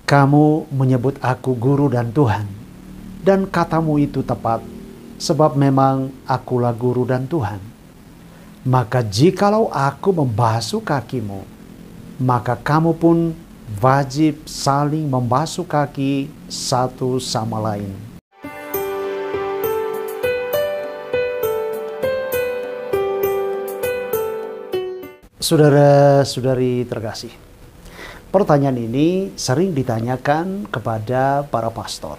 Kamu menyebut aku guru dan Tuhan, dan katamu itu tepat, sebab memang akulah guru dan Tuhan. Maka jikalau aku membasuh kakimu, maka kamu pun wajib saling membasuh kaki satu sama lain. Saudara-saudari terkasih, pertanyaan ini sering ditanyakan kepada para pastor.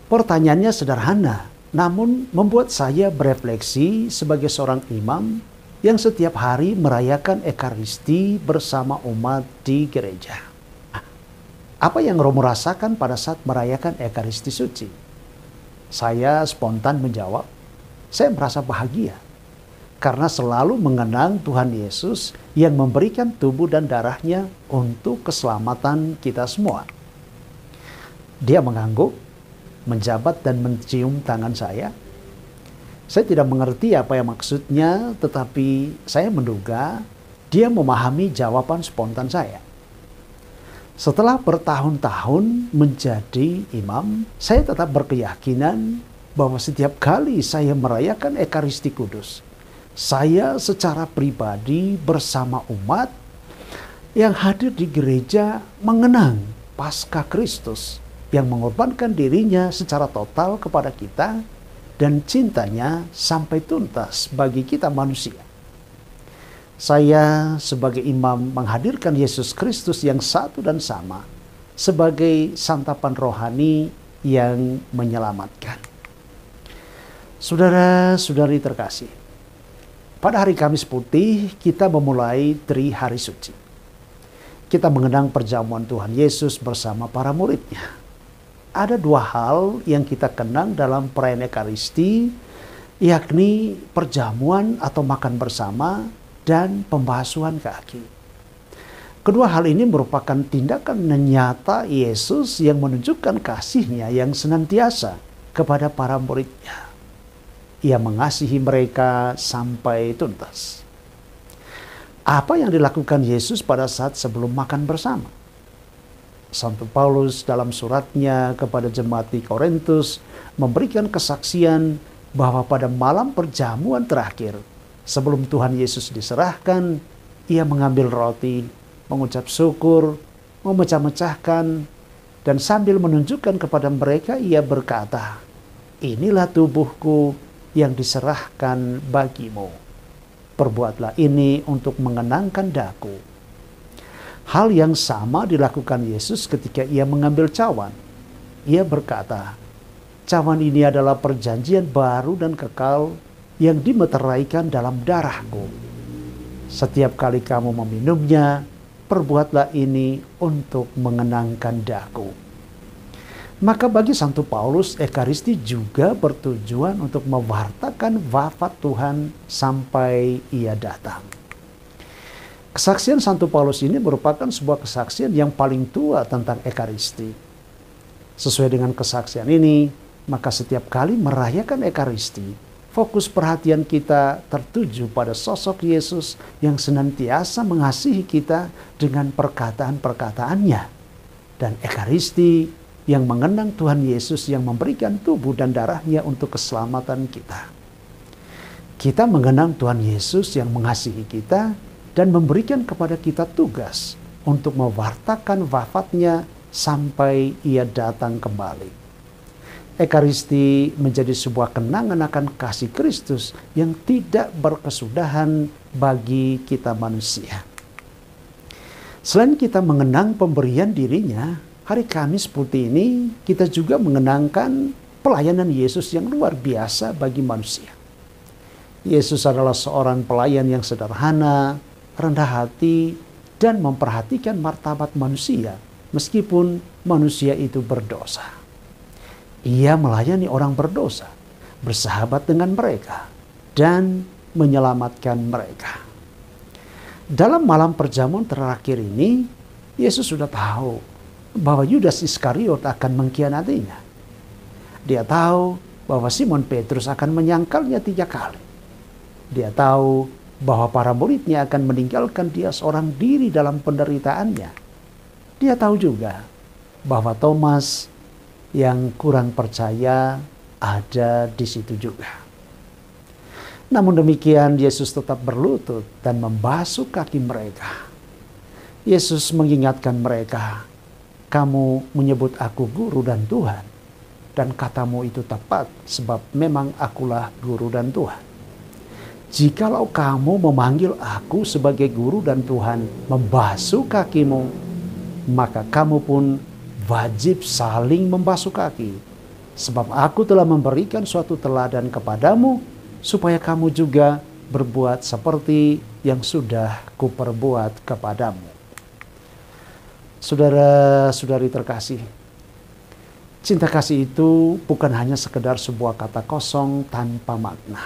Pertanyaannya sederhana, namun membuat saya berefleksi sebagai seorang imam yang setiap hari merayakan Ekaristi bersama umat di gereja. Apa yang Romo rasakan pada saat merayakan Ekaristi Suci? Saya spontan menjawab, saya merasa bahagia. Karena selalu mengenang Tuhan Yesus yang memberikan tubuh dan darahnya untuk keselamatan kita semua. Dia mengangguk, menjabat dan mencium tangan saya. Saya tidak mengerti apa yang maksudnya, tetapi saya menduga dia memahami jawaban spontan saya. Setelah bertahun-tahun menjadi imam, saya tetap berkeyakinan bahwa setiap kali saya merayakan Ekaristi Kudus, saya secara pribadi bersama umat yang hadir di gereja mengenang Paskah Kristus yang mengorbankan dirinya secara total kepada kita dan cintanya sampai tuntas bagi kita manusia. Saya sebagai imam menghadirkan Yesus Kristus yang satu dan sama sebagai santapan rohani yang menyelamatkan. Saudara-saudari terkasih, pada hari Kamis Putih kita memulai Tri Hari Suci. Kita mengenang perjamuan Tuhan Yesus bersama para muridnya. Ada dua hal yang kita kenang dalam perayaan Ekaristi, yakni perjamuan atau makan bersama dan pembasuhan kaki. Kedua hal ini merupakan tindakan nyata Yesus yang menunjukkan kasih-Nya yang senantiasa kepada para muridnya. Ia mengasihi mereka sampai tuntas. Apa yang dilakukan Yesus pada saat sebelum makan bersama? Santo Paulus dalam suratnya kepada jemaat di Korintus memberikan kesaksian bahwa pada malam perjamuan terakhir, sebelum Tuhan Yesus diserahkan, ia mengambil roti, mengucap syukur, memecah-mecahkan, dan sambil menunjukkan kepada mereka ia berkata, "Inilah tubuhku yang diserahkan bagimu. Perbuatlah ini untuk mengenangkan daku." Hal yang sama dilakukan Yesus ketika ia mengambil cawan. Ia berkata, "Cawan ini adalah perjanjian baru dan kekal yang dimeteraikan dalam darahku. Setiap kali kamu meminumnya, perbuatlah ini untuk mengenangkan daku." Maka bagi Santo Paulus, Ekaristi juga bertujuan untuk mewartakan wafat Tuhan sampai ia datang. Kesaksian Santo Paulus ini merupakan sebuah kesaksian yang paling tua tentang Ekaristi. Sesuai dengan kesaksian ini, maka setiap kali merayakan Ekaristi, fokus perhatian kita tertuju pada sosok Yesus yang senantiasa mengasihi kita dengan perkataan-perkataannya. Dan Ekaristi yang mengenang Tuhan Yesus yang memberikan tubuh dan darahnya untuk keselamatan kita. Kita mengenang Tuhan Yesus yang mengasihi kita dan memberikan kepada kita tugas untuk mewartakan wafatnya sampai ia datang kembali. Ekaristi menjadi sebuah kenangan akan kasih Kristus yang tidak berkesudahan bagi kita manusia. Selain kita mengenang pemberian dirinya, hari Kamis Putih ini kita juga mengenangkan pelayanan Yesus yang luar biasa bagi manusia. Yesus adalah seorang pelayan yang sederhana, rendah hati, dan memperhatikan martabat manusia meskipun manusia itu berdosa. Ia melayani orang berdosa, bersahabat dengan mereka, dan menyelamatkan mereka. Dalam malam perjamuan terakhir ini, Yesus sudah tahu bahwa Yudas Iskariot akan mengkhianatinya. Dia tahu bahwa Simon Petrus akan menyangkalnya 3 kali. Dia tahu bahwa para muridnya akan meninggalkan dia seorang diri dalam penderitaannya. Dia tahu juga bahwa Thomas yang kurang percaya ada di situ juga. Namun demikian Yesus tetap berlutut dan membasuh kaki mereka. Yesus mengingatkan mereka, "Kamu menyebut aku guru dan Tuhan, dan katamu itu tepat sebab memang akulah guru dan Tuhan. Jikalau kamu memanggil aku sebagai guru dan Tuhan, membasuh kakimu, maka kamu pun wajib saling membasuh kaki. Sebab aku telah memberikan suatu teladan kepadamu, supaya kamu juga berbuat seperti yang sudah kuperbuat kepadamu." Saudara-saudari terkasih, cinta kasih itu bukan hanya sekedar sebuah kata kosong tanpa makna.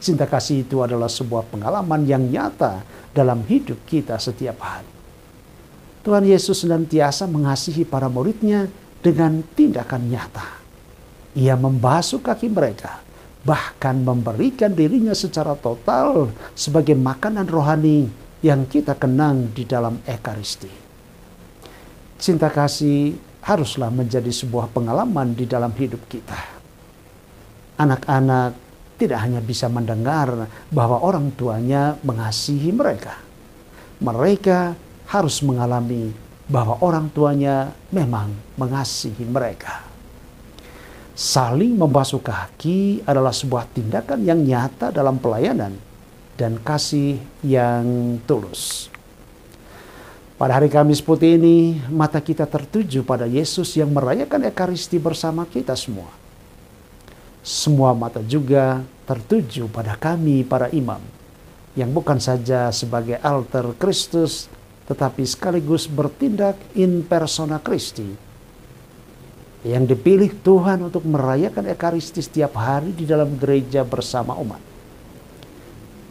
Cinta kasih itu adalah sebuah pengalaman yang nyata dalam hidup kita setiap hari. Tuhan Yesus senantiasa mengasihi para murid-Nya dengan tindakan nyata. Ia membasuh kaki mereka, bahkan memberikan dirinya secara total sebagai makanan rohani yang kita kenang di dalam Ekaristi. Cinta kasih haruslah menjadi sebuah pengalaman di dalam hidup kita. Anak-anak tidak hanya bisa mendengar bahwa orang tuanya mengasihi mereka. Mereka harus mengalami bahwa orang tuanya memang mengasihi mereka. Saling membasuh kaki adalah sebuah tindakan yang nyata dalam pelayanan dan kasih yang tulus. Pada hari Kamis Putih ini, mata kita tertuju pada Yesus yang merayakan Ekaristi bersama kita semua. Semua mata juga tertuju pada kami para imam, yang bukan saja sebagai alter Kristus, tetapi sekaligus bertindak in persona Christi, yang dipilih Tuhan untuk merayakan Ekaristi setiap hari di dalam gereja bersama umat.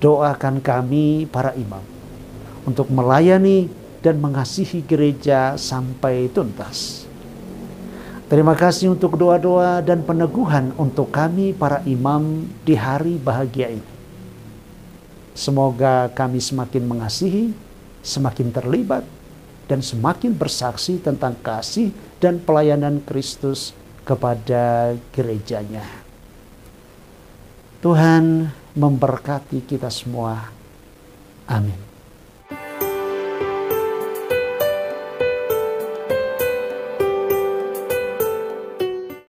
Doakan kami para imam untuk melayani dan mengasihi gereja sampai tuntas. Terima kasih untuk doa-doa dan peneguhan untuk kami para imam di hari bahagia ini. Semoga kami semakin mengasihi, semakin terlibat, dan semakin bersaksi tentang kasih dan pelayanan Kristus kepada gerejanya. Tuhan memberkati kita semua. Amin.